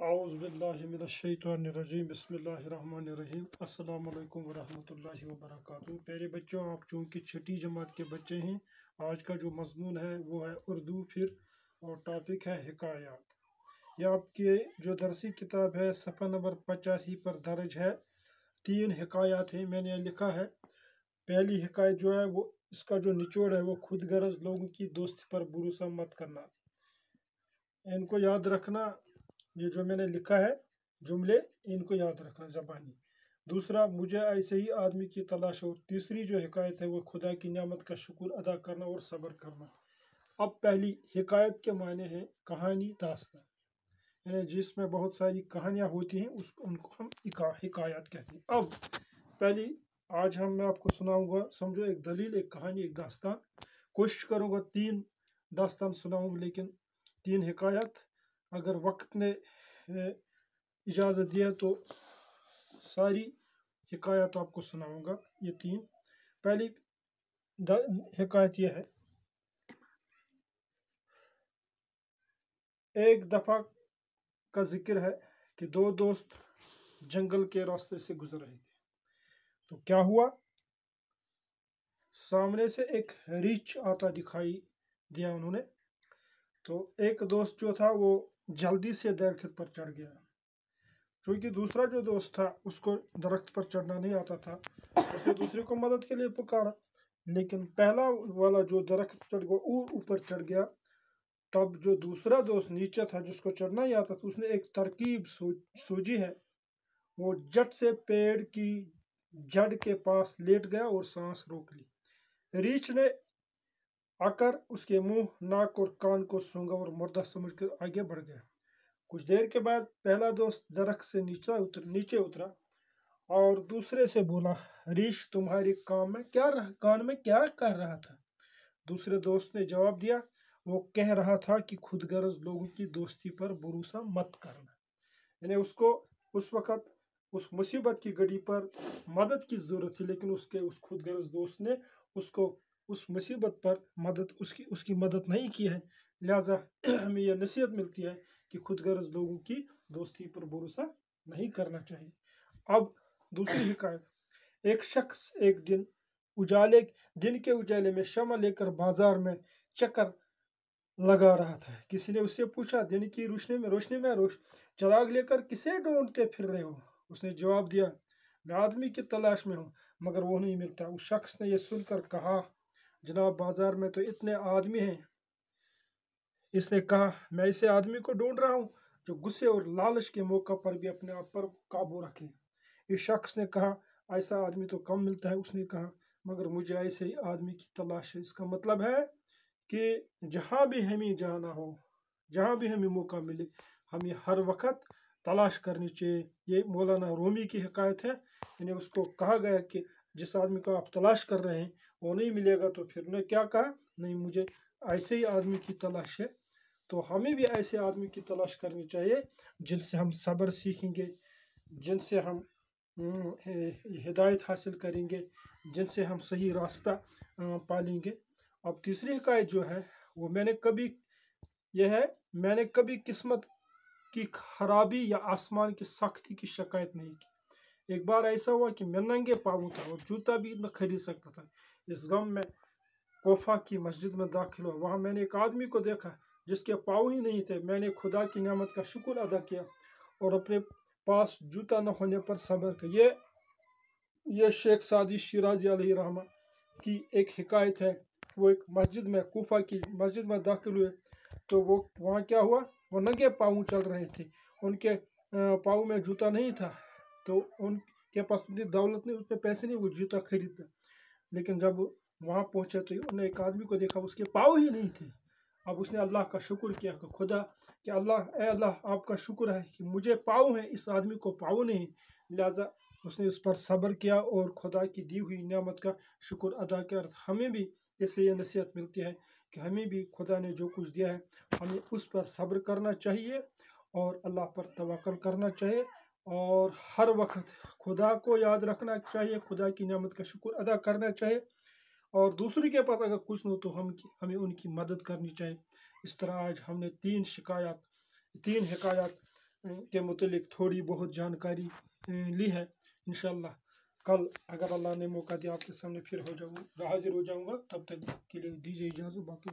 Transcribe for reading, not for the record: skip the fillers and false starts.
औज़ुबिल्लाहिमिनश्शैतानिर्रजीम बिस्मिल्लाहिर्रहमानिर्रहीम अस्सलामु अलैकुम वरहमतुल्लाहि वबरकातुहू। प्यारे बच्चों, आप चूँकि छठी जमात के बच्चे हैं, आज का जो मज़मून है वो है उर्दू फिर और टॉपिक है हिकायात। यह आपके जो दरसी किताब है सफ़ा नंबर 85 पर दर्ज है। 3 हिकायात हैं, मैंने लिखा है। पहली हिकायत जो है वो इसका जो निचोड़ है वो खुद गर्ज लोगों की दोस्ती पर भरोसा मत करना। इनको याद रखना, ये जो मैंने लिखा है जुमले इनको याद रखना ज़बानी। दूसरा, मुझे ऐसे ही आदमी की तलाश हो। तीसरी जो हिकायत है वो खुदा की नियामत का शुक्र अदा करना और सब्र करना। अब पहली हिकायत के माने हैं कहानी, दास्तान, यानी जिसमें बहुत सारी कहानियाँ होती हैं उनको हम हिकायत कहते हैं। अब पहली आज मैं आपको सुनाऊंगा, समझो एक दलील, एक कहानी, एक दास्तान। कोशिश करूंगा 3 दास्तान सुनाऊंगा, लेकिन 3 हिकायत। अगर वक्त ने इजाज़त दिया तो सारी हिकायत आपको सुनाऊंगा, ये 3। पहली हिकायत यह है, एक दफ़ा का जिक्र है कि 2 दोस्त जंगल के रास्ते से गुजर रहे थे। तो क्या हुआ, सामने से एक रीछ आता दिखाई दिया उन्होंने। तो एक दोस्त जो था वो जल्दी से दरख्त पर चढ़ गया, क्योंकि दूसरा जो दोस्त था उसको दरख्त पर चढ़ना नहीं आता था। उसने दूसरे को मदद के लिए पुकारा, लेकिन पहला वाला जो दरख्त चढ़ गया और ऊपर चढ़ गया। तब जो दूसरा दोस्त नीचे था जिसको चढ़ना ही आता था, उसने एक तरकीब सूझी है। वो झट से पेड़ की जड़ के पास लेट गया और सांस रोक ली। रीछ ने आकर उसके मुंह, नाक और कान को सूंघा और मुर्दा समझकर आगे बढ़ गया। कुछ देर के बाद पहला दोस्त दरख्त से नीचे उतरा और दूसरे से बोला, रीछ तुम्हारी कान में क्या कर रहा था? दूसरे दोस्त ने जवाब दिया, वो कह रहा था कि खुदगर्ज लोगों की दोस्ती पर भरोसा मत करना। यानी उसको उस वक़्त उस मुसीबत की घड़ी पर मदद की ज़रूरत थी, लेकिन उस खुदगर्ज दोस्त ने उसको उस मुसीबत पर उसकी मदद नहीं की है। लिहाजा हमें यह नसीहत मिलती है कि खुदगर्ज लोगों की दोस्ती पर भरोसा नहीं करना चाहिए। अब दूसरी हिकायत, एक शख्स एक दिन के उजाले में शम्मा लेकर बाजार में चक्कर लगा रहा था। किसी ने उससे पूछा, दिन की रोशनी में चिराग लेकर किसे ढूंढते फिर रहे हो? उसने जवाब दिया, मैं आदमी की तलाश में हूँ, मगर वो नहीं मिलता। उस शख्स ने यह सुनकर कहा, जनाब बाजार में तो इतने आदमी हैं। इसने कहा, मैं ऐसे आदमी को ढूंढ रहा हूँ जो गुस्से और लालच के मौका पर भी अपने आप पर काबू रखे। इस शख्स ने कहा, ऐसा आदमी तो कम मिलता है। उसने कहा, मगर मुझे ऐसे ही आदमी की तलाश है। इसका मतलब है कि जहाँ भी हमें जाना हो, जहाँ भी हमें मौका मिले, हमें हर वक्त तलाश करनी चाहिए। ये मौलाना रूमी की हिकायत है। यानी उसको कहा गया कि जिस आदमी को आप तलाश कर रहे हैं वो नहीं मिलेगा, तो फिर उन्होंने क्या कहा, नहीं, मुझे ऐसे ही आदमी की तलाश है। तो हमें भी ऐसे आदमी की तलाश करनी चाहिए जिनसे हम सब्र सीखेंगे, जिनसे हम हिदायत हासिल करेंगे, जिनसे हम सही रास्ता पालेंगे। अब तीसरी हिकायत जो है वो मैंने कभी किस्मत की खराबी या आसमान की सख्ती की शिकायत नहीं की। एक बार ऐसा हुआ कि मैं नंगे पाँव था और जूता भी न खरीद सकता था। इस गम में कोफा की मस्जिद में दाखिल हुआ। वहाँ मैंने एक आदमी को देखा जिसके पाँव ही नहीं थे। मैंने खुदा की नियामत का शुक्र अदा किया और अपने पास जूता न होने पर सब्र किया। ये शेख सादी शिराजी अलैहि रहमा की एक हिकायत है। वो एक मस्जिद में, कोफा की मस्जिद में दाखिल हुए, तो वो वहाँ क्या हुआ, वो नंगे पाँव चल रहे थे। उनके पाँव में जूता नहीं था, तो उनके पास उतनी दौलत नहीं, उतने पैसे नहीं वो जूता खरीदते। लेकिन जब वहाँ पहुँचे तो उन्होंने एक आदमी को देखा, उसके पाँव ही नहीं थे। अब उसने अल्लाह का शुक्र किया कि खुदा, कि अल्लाह आपका शुक्र है कि मुझे पाँव हैं, इस आदमी को पाँव नहीं। लिहाजा उसने इस पर सब्र किया और खुदा की दी हुई नियामत का शुक्र अदा किया। हमें भी इससे ये नसीहत मिलती है कि हमें भी खुदा ने जो कुछ दिया है हमें उस पर सब्र करना चाहिए और अल्लाह पर तवक्कुल करना चाहिए और हर वक्त खुदा को याद रखना चाहिए, खुदा की नियामत का शुक्र अदा करना चाहिए। और दूसरे के पास अगर कुछ न हो तो हमें उनकी मदद करनी चाहिए। इस तरह आज हमने 3 हिकायत کے متعلق تھوڑی بہت جانکاری لی ہے. انشاءاللہ کل اگر اللہ نے موقع دیا آپ کے سامنے پھر حاضر ہو جاؤں گا. تب تک کے لیے دیجیے اجازت. باقی